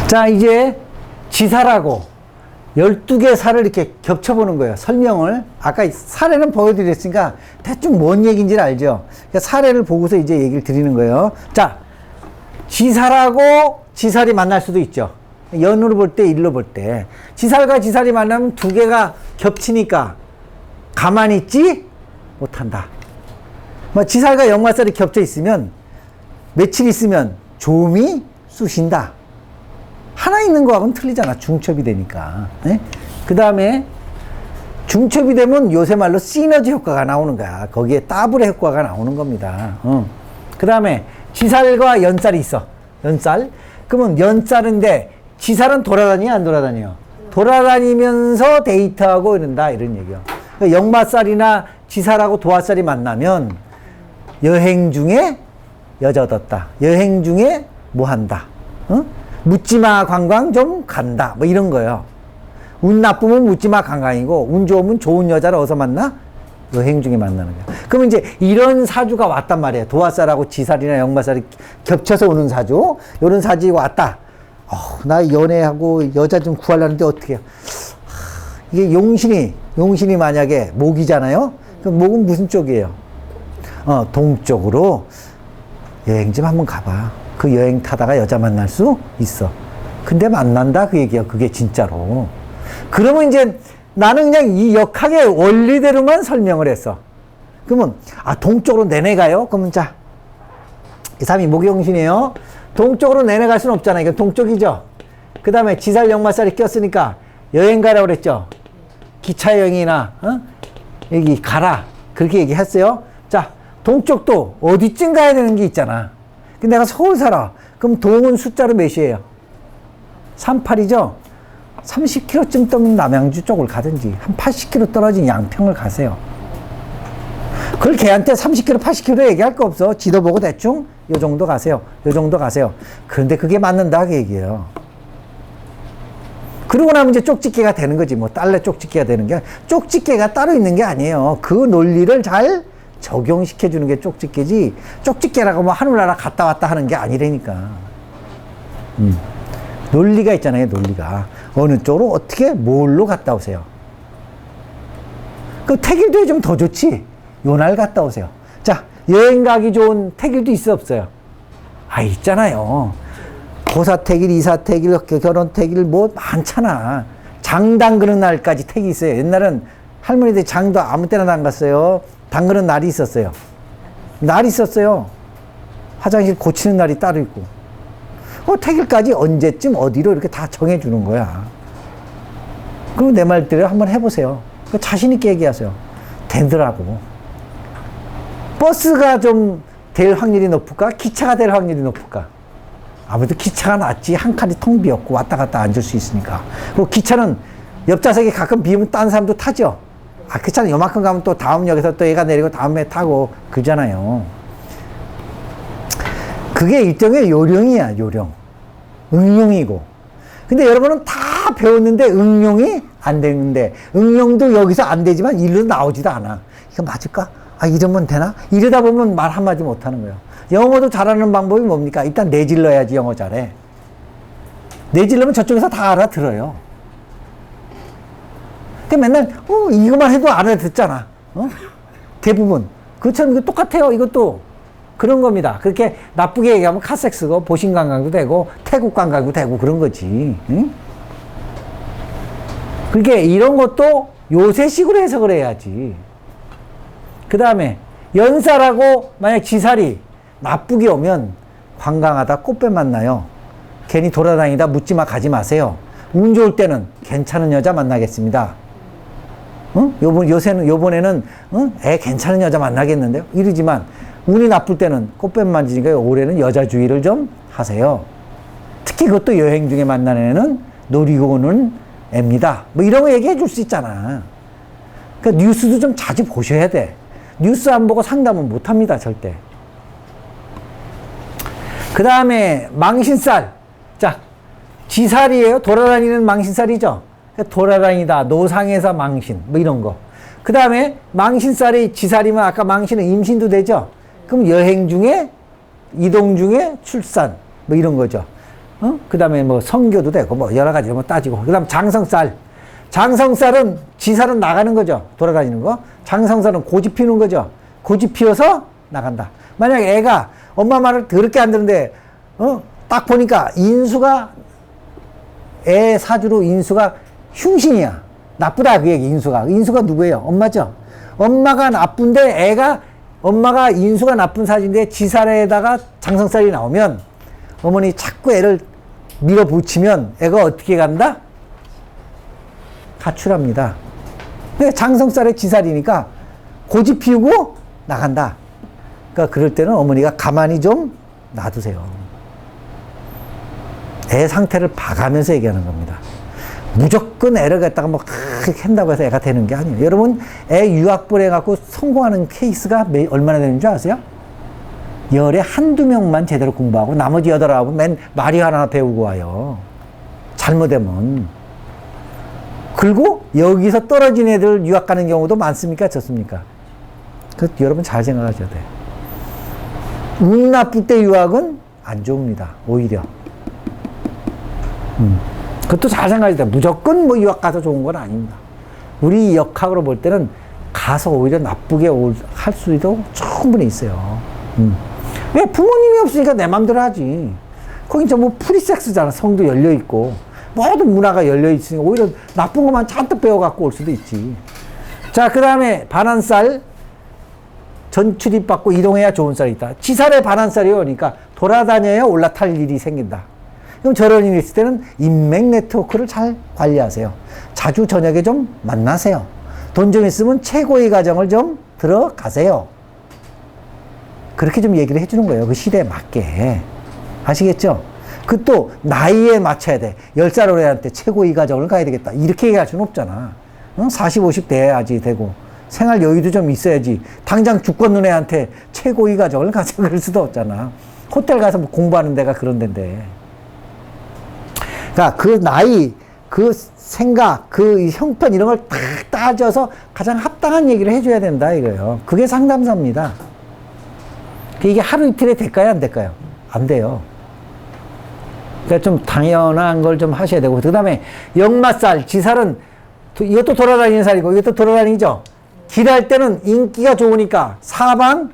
자, 이제 지살하고 12개 살을 이렇게 겹쳐보는 거예요. 설명을. 아까 사례는 보여드렸으니까 대충 뭔 얘기인지는 알죠? 그러니까 사례를 보고서 이제 얘기를 드리는 거예요. 자, 지살하고 지살이 만날 수도 있죠. 연으로 볼 때, 일로 볼 때. 지살과 지살이 만나면 두 개가 겹치니까 가만히 있지 못한다. 뭐 지살과 역마살이 겹쳐 있으면 며칠 있으면 조음이 쑤신다. 하나 있는 거하고는 틀리잖아. 중첩이 되니까. 네? 그 다음에 중첩이 되면 요새 말로 시너지 효과가 나오는 거야. 거기에 따블의 효과가 나오는 겁니다. 그 다음에 지살과 연살이 있어. 연살. 그러면 연살인데 지살은 돌아다니냐 안 돌아다녀? 돌아다니면서 데이트하고 이런다 이런 얘기야. 그러니까 역마살이나 지살하고 도화살이 만나면 여행 중에 여자 얻었다. 여행 중에 뭐 한다. 묻지마 관광 좀 간다. 뭐 이런 거예요. 운 나쁘면 묻지마 관광이고 운 좋으면 좋은 여자를 어디서 만나? 여행 중에 만나는 거야. 그러면 이제 이런 사주가 왔단 말이에요. 도화살하고 지살이나 역마살이 겹쳐서 오는 사주. 이런 사주가 왔다. 나 연애하고 여자 좀 구하려는데 어떻게 해요? 이게 용신이 만약에 목이잖아요. 그럼 목은 무슨 쪽이에요? 동쪽으로 여행 좀 한번 가봐. 그 여행 타다가 여자 만날 수 있어. 근데 만난다 그 얘기야. 그게 진짜로. 그러면 이제 나는 그냥 이 역학의 원리대로만 설명을 했어. 그러면 동쪽으로 내내 가요? 그러면 자, 이 사람이 목용신이에요. 동쪽으로 내내 갈 수는 없잖아. 이건 동쪽이죠. 그 다음에 지살 역마살이 꼈으니까 여행 가라고 그랬죠. 기차 여행이나 여기 가라 그렇게 얘기했어요. 자, 동쪽도 어디쯤 가야 되는 게 있잖아. 근데 내가 서울 살아. 그럼 동은 숫자로 몇이에요? 38이죠? 30km쯤 떠면 남양주 쪽을 가든지 한 80km 떨어진 양평을 가세요. 그걸 걔한테 30km, 80km 얘기할 거 없어. 지도 보고 대충 요 정도 가세요. 요 정도 가세요. 그런데 그게 맞는다 그 얘기예요. 그러고 나면 이제 쪽집게가 되는 거지. 뭐 딸래 쪽집게가 되는 게 쪽집게가 따로 있는 게 아니에요. 그 논리를 잘 적용시켜 주는 게 쪽집게지. 쪽집게라고 뭐 하늘나라 갔다 왔다 하는 게 아니라니까. 논리가 있잖아요. 논리가. 어느 쪽으로 어떻게 뭘로 갔다 오세요. 그 택일도 좀 더 좋지. 요날 갔다 오세요. 자, 여행 가기 좋은 택일도 있어 없어요? 있잖아요. 고사택일, 이사택일, 결혼택일 뭐 많잖아. 장 담그는 날까지 택이 있어요. 옛날엔 할머니들 장도 아무 때나 담갔어요. 담그는 날이 있었어요. 날이 있었어요. 화장실 고치는 날이 따로 있고. 택일까지 언제쯤 어디로 이렇게 다 정해주는 거야. 그럼 내 말대로 한번 해보세요. 자신있게 얘기하세요. 되더라고. 버스가 좀 될 확률이 높을까? 기차가 될 확률이 높을까? 아무래도 기차가 낫지. 한 칸이 텅 비었고 왔다 갔다 앉을 수 있으니까. 그리고 기차는 옆좌석에 가끔 비우면 딴 사람도 타죠. 그 차는 요만큼 가면 또 다음 역에서 또 얘가 내리고 다음에 타고 그러잖아요. 그게 일종의 요령이야. 요령. 응용이고. 근데 여러분은 다 배웠는데 응용이 안 되는데 응용도 여기서 안 되지만 일로 나오지도 않아. 이거 맞을까? 이러면 되나? 이러다 보면 말 한마디 못하는 거예요. 영어도 잘하는 방법이 뭡니까? 일단 내질러야지 영어 잘해. 내질러면 저쪽에서 다 알아들어요. 근데 맨날 이것만 해도 알아듣잖아. 대부분. 그처럼 이거 똑같아요. 이것도 그런 겁니다. 그렇게 나쁘게 얘기하면 카섹스고 보신 관광도 되고 태국 관광도 되고 그런 거지. 응? 그러니까 이런 것도 요새식으로 해석을 해야지. 그 다음에 연살하고 만약 지살이 나쁘게 오면 관광하다 꽃뱀 만나요. 괜히 돌아다니다 묻지마 가지 마세요. 운 좋을 때는 괜찮은 여자 만나겠습니다. 요번에는 괜찮은 여자 만나겠는데요. 이러지만 운이 나쁠 때는 꽃뱀 만지니까 올해는 여자 주의를 좀 하세요. 특히 그것도 여행 중에 만나는 애는 노리고 오는 애입니다. 뭐 이런 거 얘기해 줄 수 있잖아. 그러니까 뉴스도 좀 자주 보셔야 돼. 뉴스 안 보고 상담은 못 합니다. 절대. 그 다음에 망신살. 자, 지살이에요. 돌아다니는 망신살이죠. 돌아다니다 노상에서 망신 뭐 이런 거. 그 다음에 망신살이 지살이면 아까 망신은 임신도 되죠. 그럼 여행 중에 이동 중에 출산 뭐 이런 거죠. 그 다음에 뭐 성교도 되고 뭐 여러 가지 뭐 따지고. 그 다음 장성쌀. 장성쌀은 지살은 나가는 거죠. 돌아다니는 거. 장성쌀은 고집 피우는 거죠. 고집 피워서 나간다. 만약 애가 엄마 말을 더럽게 안 듣는데, 딱 보니까 인수가, 애 사주로 인수가 흉신이야. 나쁘다 그 얘기, 인수가. 인수가 누구예요? 엄마죠. 엄마가 나쁜데 엄마가 인수가 나쁜 사주인데 지살에다가 장성살이 나오면 어머니 자꾸 애를 밀어붙이면 애가 어떻게 간다? 가출합니다. 근데 장성살의 지살이니까 고집 피우고 나간다. 그러니까 그럴 때는 어머니가 가만히 좀 놔두세요. 애 상태를 봐가면서 얘기하는 겁니다. 무조건 애를 갖다가 뭐 한다고 해서 애가 되는 게 아니에요. 여러분, 애 유학 보내갖고 성공하는 케이스가 얼마나 되는 줄 아세요? 열에 한두 명만 제대로 공부하고 나머지 8-9은 맨 말이 하나 배우고 와요. 잘못되면. 그리고 여기서 떨어진 애들 유학 가는 경우도 많습니까? 적습니까? 그 여러분 잘 생각하셔야 돼요. 운 나쁠 때 유학은 안 좋습니다. 오히려. 그것도 잘 생각해야 돼요. 무조건 뭐 유학 가서 좋은 건 아닙니다. 우리 역학으로 볼 때는 가서 오히려 나쁘게 할 수도 충분히 있어요. 왜? 부모님이 없으니까 내 맘대로 하지. 거긴 전부 프리섹스잖아. 성도 열려있고. 모든 문화가 열려있으니 오히려 나쁜 것만 잔뜩 배워갖고 올 수도 있지. 자, 그 다음에 반한살. 전출입 받고 이동해야 좋은 쌀이 있다. 지살에 반한살이요. 그러니까 돌아다녀야 올라탈 일이 생긴다. 그럼 저런 일이 있을 때는 인맥 네트워크를 잘 관리하세요. 자주 저녁에 좀 만나세요. 돈 좀 있으면 최고의 가정을 좀 들어가세요. 그렇게 좀 얘기를 해주는 거예요. 그 시대에 맞게. 아시겠죠? 그 또 나이에 맞춰야 돼. 10살 어린애한테 최고의 가정을 가야 되겠다. 이렇게 얘기할 수는 없잖아. 40, 50 돼야지 되고. 생활 여유도 좀 있어야지. 당장 죽겠는 애한테 최고의 가정을 가자 그럴 수도 없잖아. 호텔 가서 뭐 공부하는 데가 그런 데인데. 그러니까 그 나이, 그 생각, 그 형편 이런 걸 딱 따져서 가장 합당한 얘기를 해줘야 된다 이거예요. 그게 상담사입니다. 이게 하루 이틀에 될까요? 안 될까요? 안 돼요. 그러니까 좀 당연한 걸 좀 하셔야 되고. 그 다음에 역마살, 지살은 이것도 돌아다니는 살이고 이것도 돌아다니죠. 길할 때는 인기가 좋으니까 사방,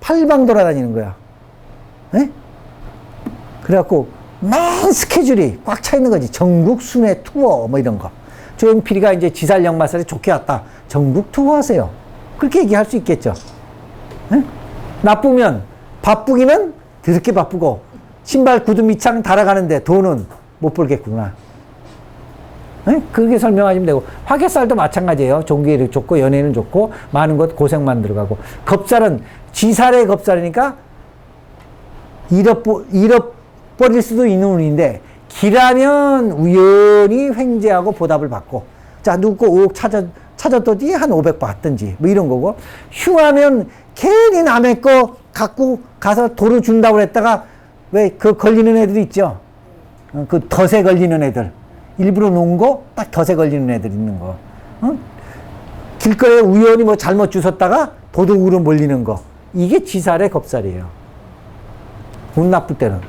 팔방 돌아다니는 거야. 네? 그래갖고 맨 스케줄이 꽉 차 있는 거지. 전국 순회 투어 뭐 이런 거. 조용필이가 이제 지살 역마살이 좋게 왔다. 전국 투어 하세요. 그렇게 얘기할 수 있겠죠. 네? 나쁘면 바쁘기는 그렇게 바쁘고 신발 구두 밑창 달아가는데 돈은 못 벌겠구나. 네? 그렇게 설명하시면 되고. 화개살도 마찬가지예요. 종교에도 좋고 연예는 좋고 많은 것 고생만 들어가고. 겁살은 지살의 겁살이니까 잃어버릴 수도 있는 운인데 길하면 우연히 횡재하고 보답을 받고. 자, 누구 옥 찾았더니 한 500 받든지 뭐 이런 거고. 흉하면 괜히 남의 거 갖고 가서 도로 준다고 그랬다가 왜 그 걸리는 애들 있죠. 그 덫에 걸리는 애들. 일부러 놓은 거 딱 덫에 걸리는 애들 있는 거. 길거리에 우연히 뭐 잘못 주웠다가 도둑으로 몰리는 거. 이게 지살의 겁살이에요. 운 나쁠 때는.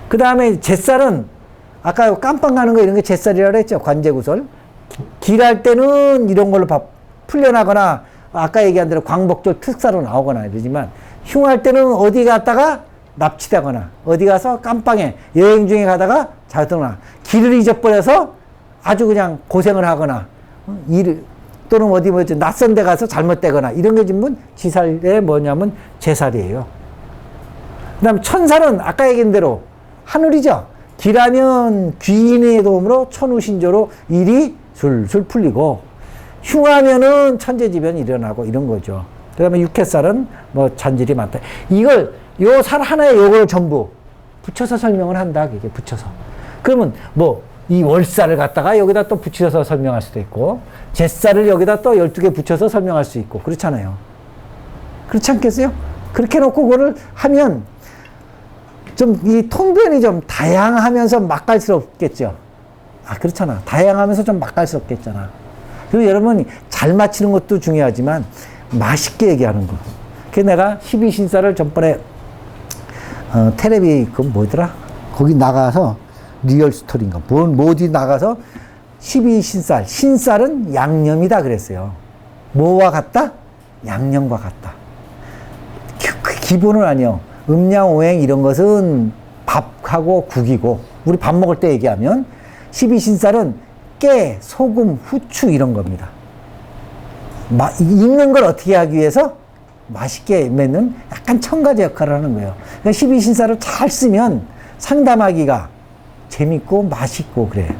그 다음에 잿살은 아까 깜빵 가는 거 이런 게 잿살이라고 했죠. 관제구설. 길할 때는 이런 걸로 풀려나거나 아까 얘기한 대로 광복절 특사로 나오거나 이러지만 흉할 때는 어디 갔다가 납치되거나 어디 가서 깜빵에 여행 중에 가다가 자거나 길을 잊어버려서 아주 그냥 고생을 하거나 또는 어디 뭐 낯선 데 가서 잘못되거나 이런 게 전부 지살에 뭐냐면 제살이에요. 그 다음 천살은 아까 얘기한 대로 하늘이죠. 길하면 귀인의 도움으로 천우신조로 일이 술술 풀리고 흉하면은 천재지변이 일어나고 이런 거죠. 그 다음에 육해살은 뭐 잔질이 많다. 이걸 요 살 하나에 요걸 전부 붙여서 설명을 한다. 그게 붙여서. 그러면 뭐 이 월살을 갖다가 여기다 또 붙여서 설명할 수도 있고 잿살을 여기다 또 12개 붙여서 설명할 수 있고 그렇잖아요. 그렇지 않겠어요? 그렇게 놓고 그거를 하면 좀 이 통변이 좀 다양하면서 맛깔스럽겠죠. 아, 그렇잖아. 다양하면서 좀 맛깔스럽겠잖아. 그리고 여러분 잘 맞히는 것도 중요하지만 맛있게 얘기하는 거. 그래서 내가 12신사를 전번에 텔레비 그 뭐더라? 거기 나가서 리얼 스토리인가. 뭐 어디 나가서 12신살. 신살은 양념이다 그랬어요. 뭐와 같다? 양념과 같다. 기본은 아니요. 음양오행 이런 것은 밥하고 국이고, 우리 밥 먹을 때 얘기하면 12신살은 깨, 소금, 후추 이런 겁니다. 익는 걸 어떻게 하기 위해서? 맛있게 맺는 약간 첨가제 역할을 하는 거예요. 그러니까 12신살을 잘 쓰면 상담하기가 재밌고 맛있고 그래요.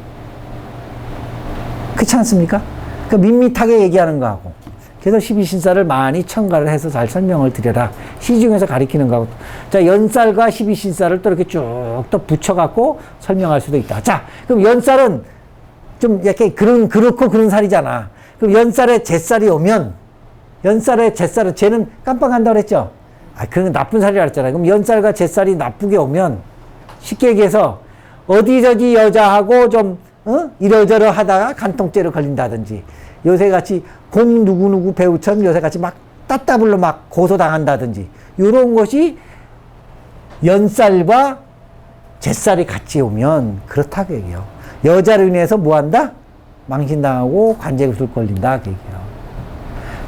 그렇지 않습니까? 그러니까 밋밋하게 얘기하는 거하고. 그래서 12신살을 많이 첨가를 해서 잘 설명을 드려라. 시중에서 가리키는 거하고. 자, 연쌀과 12신살을 또 이렇게 쭉 또 붙여갖고 설명할 수도 있다. 자, 그럼 연쌀은 좀 이렇게 그렇고 그런 살이잖아. 그럼 연쌀에 잿살이 오면, 연쌀에 잿살은 쟤는 깜빡한다고 그랬죠? 그건 나쁜 살이라 그랬잖아요. 그럼 연쌀과 잿살이 나쁘게 오면, 쉽게 얘기해서 어디저기 여자하고 좀 이러저러 하다가 간통죄로 걸린다든지, 요새같이 공 누구누구 배우처럼 요새같이 막 따따블로 막 고소당한다든지, 이런 것이 연쌀과 잿살이 같이 오면 그렇다고 얘기해요. 여자로 인해서 뭐 한다? 망신당하고 관제구술 걸린다 그 얘기예요.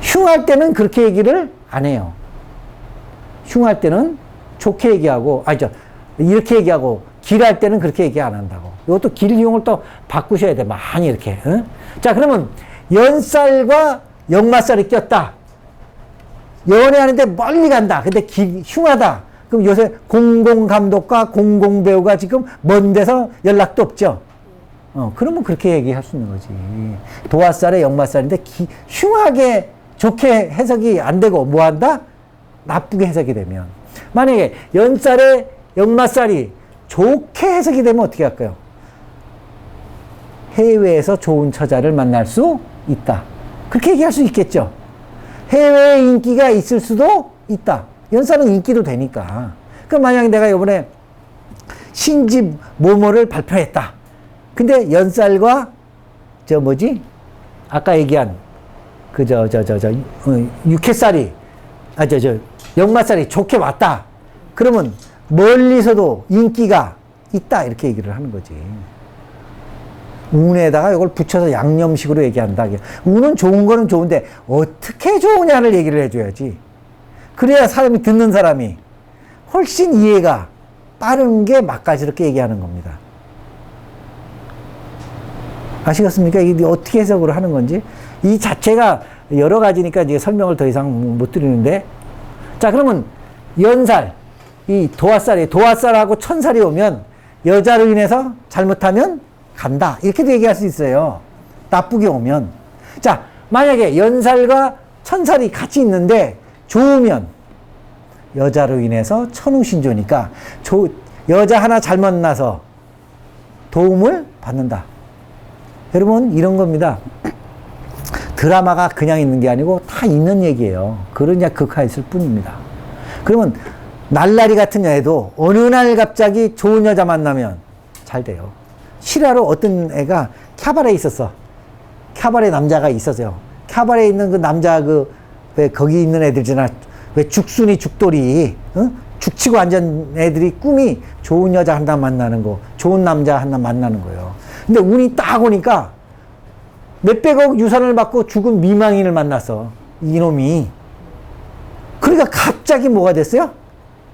흉할 때는 그렇게 얘기를 안 해요. 흉할 때는 좋게 얘기하고, 이렇게 얘기하고, 길할 때는 그렇게 얘기 안 한다고. 이것도 길용을 또 바꾸셔야 돼. 많이 이렇게. 응? 자, 그러면 연쌀과 역마살이 꼈다. 연애하는데 멀리 간다. 근데 흉하다. 그럼 요새 공공감독과 공공배우가 지금 먼 데서 연락도 없죠. 그러면 그렇게 얘기할 수 있는 거지. 도화살에 역마살인데 흉하게 좋게 해석이 안 되고 뭐 한다? 나쁘게 해석이 되면. 만약에 연쌀에 역마살이 좋게 해석이 되면 어떻게 할까요? 해외에서 좋은 처자를 만날 수 있다. 그렇게 얘기할 수 있겠죠. 해외에 인기가 있을 수도 있다. 연쌀은 인기도 되니까. 그럼 만약에 내가 이번에 신집 뭐뭐를 발표했다. 근데 연쌀과 아까 얘기한 육회살이 역마살이 좋게 왔다. 그러면 멀리서도 인기가 있다 이렇게 얘기를 하는 거지. 운에다가 이걸 붙여서 양념식으로 얘기한다. 운은 좋은 거는 좋은데 어떻게 좋으냐를 얘기를 해줘야지. 그래야 사람이 듣는 사람이 훨씬 이해가 빠른 게 맛깔스럽게 얘기하는 겁니다. 아시겠습니까? 이게 어떻게 해석을 하는 건지. 이 자체가 여러 가지니까 이제 설명을 더 이상 못 드리는데. 자, 그러면 연살, 이 도화살하고 천살이 오면 여자로 인해서 잘못하면 간다. 이렇게도 얘기할 수 있어요. 나쁘게 오면. 자, 만약에 연살과 천살이 같이 있는데 좋으면 여자로 인해서 천우신조니까 여자 하나 잘 만나서 도움을 받는다. 여러분, 이런 겁니다. 드라마가 그냥 있는 게 아니고 다 있는 얘기예요. 그러냐 극화했을 뿐입니다. 그러면 날라리 같은 여애도 어느 날 갑자기 좋은 여자 만나면 잘 돼요. 실화로 어떤 애가 캬바레에 있었어. 캬바레 남자가 있었어요. 캬바레에 있는 그 남자 왜 거기 있는 애들이잖아. 왜 죽순이 죽돌이, 죽치고 앉은 애들이 꿈이 좋은 여자 하나 만나는 거, 좋은 남자 하나 만나는 거예요. 근데 운이 딱 오니까 몇백억 유산을 받고 죽은 미망인을 만났어. 이놈이. 그러니까 갑자기 뭐가 됐어요?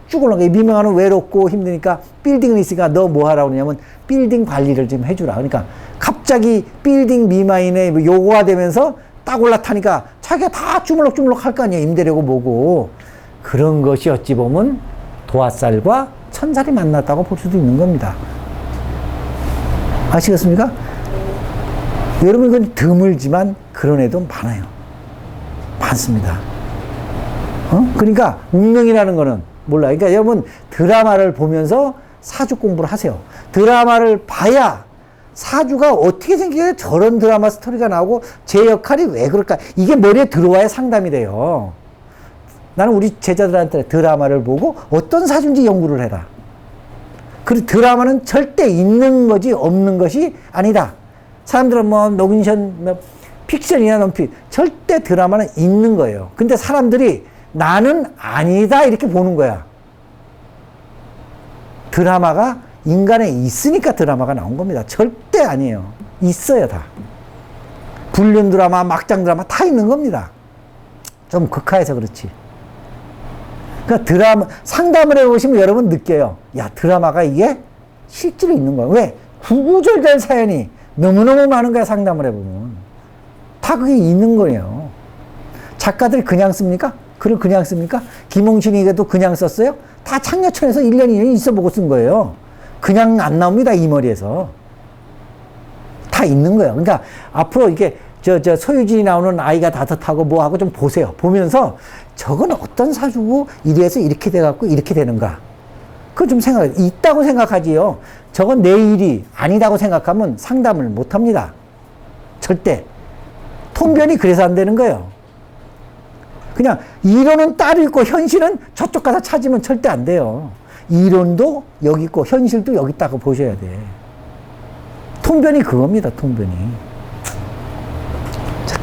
쭉 올라가. 미망인은 외롭고 힘드니까 빌딩은 있으니까 너 뭐 하라고 그러냐면 빌딩 관리를 좀 해주라. 그러니까 갑자기 빌딩 미망인의 요구가 되면서 딱 올라타니까 자기가 다 주물럭주물럭 할 거 아니야. 임대료고 뭐고. 그런 것이 어찌 보면 도화살과 천살이 만났다고 볼 수도 있는 겁니다. 아시겠습니까? 여러분, 이건 드물지만 그런 애도 많아요. 많습니다. 그러니까 운명이라는 거는 몰라요. 그러니까 여러분, 드라마를 보면서 사주 공부를 하세요. 드라마를 봐야 사주가 어떻게 생기게 저런 드라마 스토리가 나오고 제 역할이 왜 그럴까? 이게 머리에 들어와야 상담이 돼요. 나는 우리 제자들한테 드라마를 보고 어떤 사주인지 연구를 해라. 그 드라마는 절대 있는 거지 없는 것이 아니다. 사람들은 뭐 노근션, 픽션이나 논픽, 절대 드라마는 있는 거예요. 근데 사람들이 나는 아니다 이렇게 보는 거야. 드라마가 인간에 있으니까 드라마가 나온 겁니다. 절대 아니에요. 있어요, 다. 불륜 드라마, 막장 드라마 다 있는 겁니다. 좀 극화해서 그렇지. 그러니까 드라마, 상담을 해보시면 여러분 느껴요. 야, 드라마가 이게 실제로 있는 거야. 왜? 구구절절 사연이 너무너무 많은 거야, 상담을 해보면. 다 그게 있는 거예요. 작가들 그냥 씁니까? 글을 그냥 씁니까? 김홍신이게도 그냥 썼어요? 다 창녀촌에서 1년, 2년 있어보고 쓴 거예요. 그냥 안 나옵니다, 이 머리에서. 다 있는 거예요. 그러니까 앞으로 이게 소유진이 나오는 아이가 다섯하고 뭐하고 좀 보세요. 보면서 저건 어떤 사주고 이래서 이렇게 돼갖고 이렇게 되는가. 그거 좀 있다고 생각하지요. 저건 내 일이 아니다고 생각하면 상담을 못 합니다. 절대. 통변이 그래서 안 되는 거예요. 그냥 이론은 따로 있고 현실은 저쪽 가서 찾으면 절대 안 돼요. 이론도 여기 있고 현실도 여기 있다고 보셔야 돼. 통변이 그겁니다, 통변이. 자,